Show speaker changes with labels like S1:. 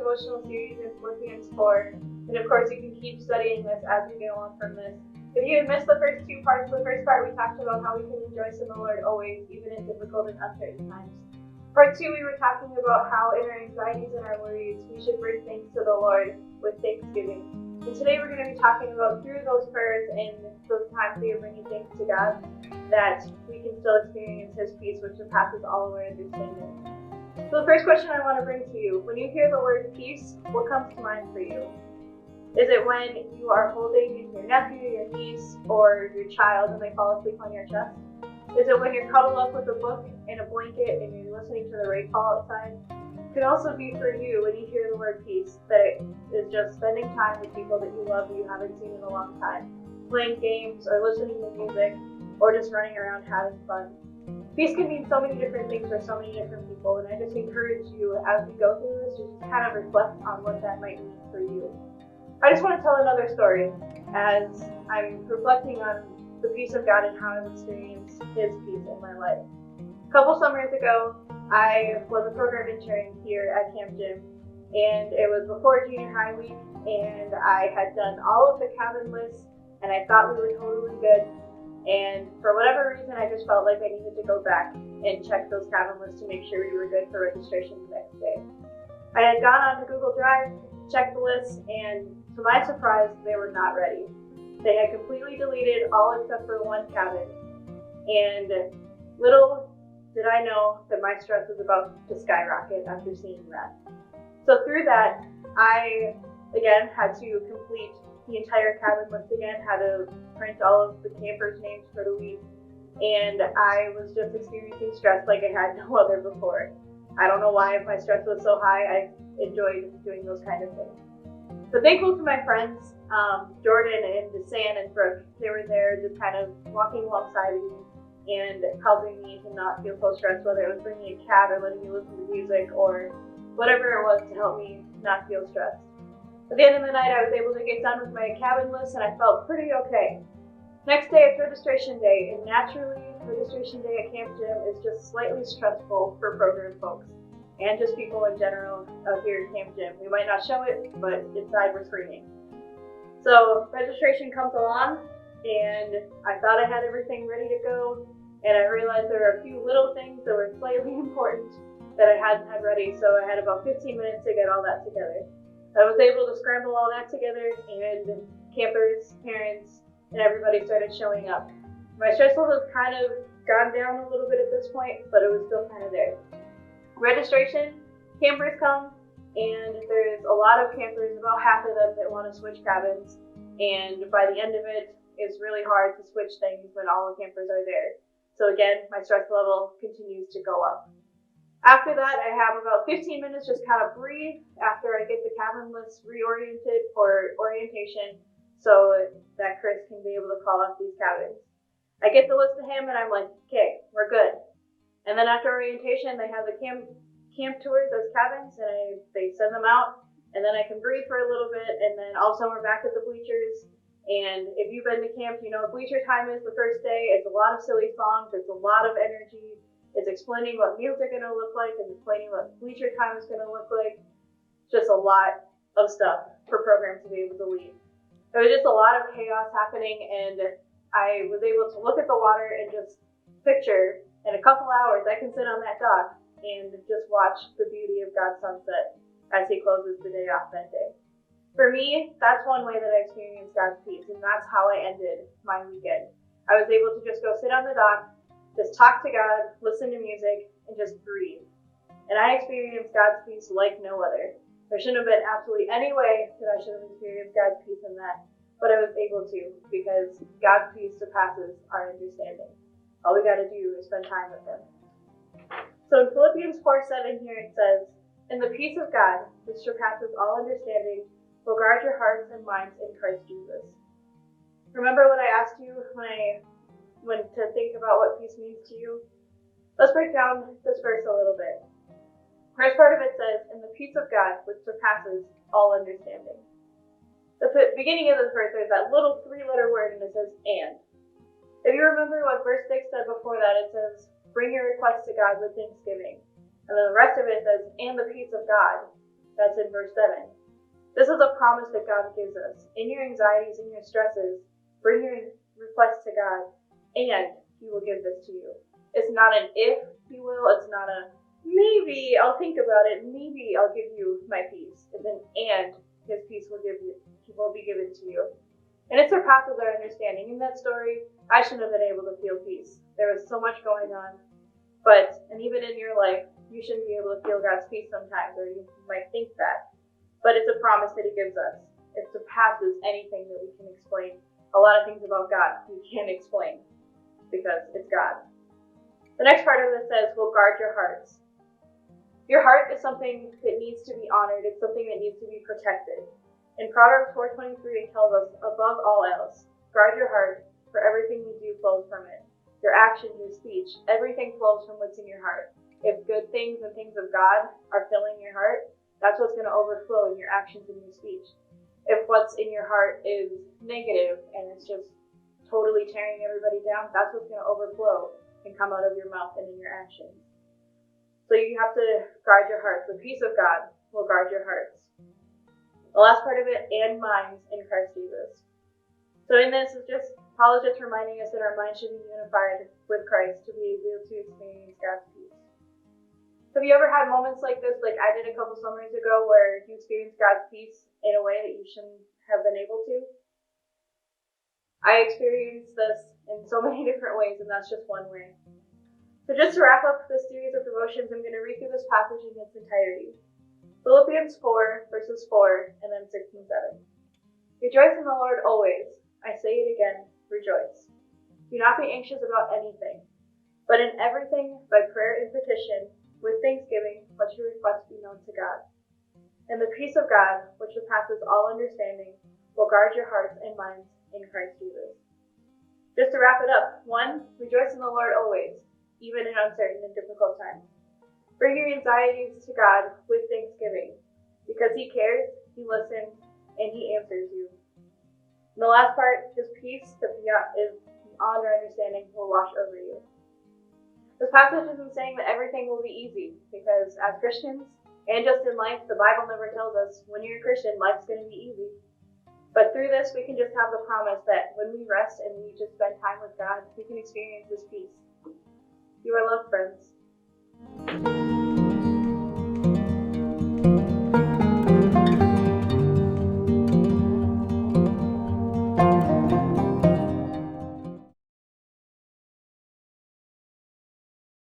S1: devotional series in Philippians 4, and of course you can keep studying this as we go on from this. If you had missed the first two parts, the first part we talked about how we can rejoice in the Lord always, even in difficult and uncertain times. Part 2, we were talking about how in our anxieties and our worries, we should bring things to the Lord with thanksgiving. And today we're going to be talking about through those prayers and those times we are bringing things to God, that we can still experience His peace, which surpasses all of our understanding. So the first question I want to bring to you, when you hear the word peace, what comes to mind for you? Is it when you are holding your nephew, your niece, or your child and they fall asleep on your chest? Is it when you're cuddled up with a book and a blanket and you're listening to the rain fall outside? It could also be for you when you hear the word peace, that it is just spending time with people that you love that you haven't seen in a long time, playing games or listening to music, or just running around having fun. Peace can mean so many different things for so many different people, and I just encourage you as we go through this to just kind of reflect on what that might mean for you. I just want to tell another story as I'm reflecting on the peace of God and how I've experienced His peace in my life. A couple summers ago, I was a program intern here at Camp Gym, and it was before junior high week, and I had done all of the cabin lists, and I thought we were totally good. And for whatever reason, I just felt like I needed to go back and check those cabin lists to make sure we were good for registration the next day. I had gone on to Google Drive, checked the lists, and to my surprise, they were not ready. They had completely deleted all except for one cabin. And little did I know that my stress was about to skyrocket after seeing that. So through that, I, again, had to complete the entire cabin list again, had to print all of the campers' names for the week, and I was just experiencing stress like I had no other before. I don't know why my stress was so high. I enjoyed doing those kind of things. So thankful to my friends, Jordan and DeSan and Brooke. They were there just kind of walking alongside me and helping me to not feel so stressed, whether it was bringing a cab or letting me listen to music or whatever it was to help me not feel stressed. At the end of the night, I was able to get done with my cabin list and I felt pretty okay. Next day, it's registration day, and naturally, registration day at Camp Gym is just slightly stressful for program folks and just people in general out here at Camp Gym. We might not show it, but inside we're screaming. So registration comes along, and I thought I had everything ready to go, and I realized there were a few little things that were slightly important that I hadn't had ready, so I had about 15 minutes to get all that together. I was able to scramble all that together, and campers, parents, and everybody started showing up. My stress level has kind of gone down a little bit at this point, but it was still kind of there. Registration, campers come, and there's a lot of campers, about half of them that want to switch cabins, and by the end of it, it's really hard to switch things when all the campers are there. So again, my stress level continues to go up. After that, I have about 15 minutes just kind of breathe after I get the cabin list reoriented for orientation so that Chris can be able to call off these cabins. I get the list to him and I'm like, okay, we're good. And then after orientation, they have the camp tours as cabins and they send them out, and then I can breathe for a little bit, and then all of a sudden we're back at the bleachers. And if you've been to camp, you know bleacher time is the first day. It's a lot of silly songs. It's a lot of energy. It's explaining what meals are going to look like and explaining what bleacher time is going to look like. Just a lot of stuff for programs to be able to lead. There was just a lot of chaos happening, and I was able to look at the water and just picture in a couple hours I can sit on that dock and just watch the beauty of God's sunset as He closes the day off that day. For me, that's one way that I experienced God's peace, and that's how I ended my weekend. I was able to just go sit on the dock, just talk to God, listen to music, and just breathe. And I experienced God's peace like no other. There shouldn't have been absolutely any way that I should have experienced God's peace in that, but I was able to because God's peace surpasses our understanding. All we got to do is spend time with Him. So in Philippians 4:7 here it says, "And the peace of God, which surpasses all understanding, will guard your hearts and minds in Christ Jesus." Remember what I asked you when to think about what peace means to you? Let's break down this verse a little bit. First part of it says, "And the peace of God, which surpasses all understanding." The beginning of this verse, there's that little 3-letter word, and it says, "and." If you remember what verse 6 said before that, it says, "Bring your requests to God with thanksgiving." And then the rest of it says, "and the peace of God." That's in verse 7. This is a promise that God gives us. In your anxieties and your stresses, bring your requests to God, and He will give this to you. It's not an if He will, it's not a maybe I'll think about it, maybe I'll give you my peace. It's an and His peace will be given to you. And it surpasses our understanding. In that story, I shouldn't have been able to feel peace. There was so much going on. And even in your life, you shouldn't be able to feel God's peace sometimes, or you might think that. But it's a promise that He gives us. It surpasses anything that we can explain. A lot of things about God we can't explain because it's God. The next part of this says, "Will guard your hearts." Your heart is something that needs to be honored. It's something that needs to be protected. In Proverbs 4:23, it tells us, above all else, guard your heart, for everything you do flows from it. Your action, your speech, everything flows from what's in your heart. If good things and things of God are filling your heart, that's what's going to overflow in your actions and your speech. If what's in your heart is negative and it's just totally tearing everybody down, that's what's going to overflow and come out of your mouth and in your actions. So you have to guard your hearts. The peace of God will guard your hearts. The last part of it, and minds in Christ Jesus. So in this is Paul is just reminding us that our minds should be unified with Christ to be able to experience God's peace. Have you ever had moments like this, like I did a couple summers ago, where you experienced God's peace in a way that you shouldn't have been able to? I experienced this in so many different ways, and that's just one way. So just to wrap up this series of devotions, I'm going to read through this passage in its entirety. Philippians 4, verses 4, and then 6 and 7. Rejoice in the Lord always. I say it again, rejoice. Do not be anxious about anything, but in everything, by prayer and petition, with thanksgiving, let your requests be known to God. And the peace of God, which surpasses all understanding, will guard your hearts and minds in Christ Jesus. Just to wrap it up, 1, rejoice in the Lord always, even in uncertain and difficult times. Bring your anxieties to God with thanksgiving, because He cares, He listens, and He answers you. And the last part, His peace that is beyond our understanding will wash over you. This passage isn't saying that everything will be easy, because as Christians, and just in life, the Bible never tells us when you're a Christian, life's going to be easy. But through this, we can just have the promise that when we rest and we just spend time with God, we can experience His peace. You are loved, friends.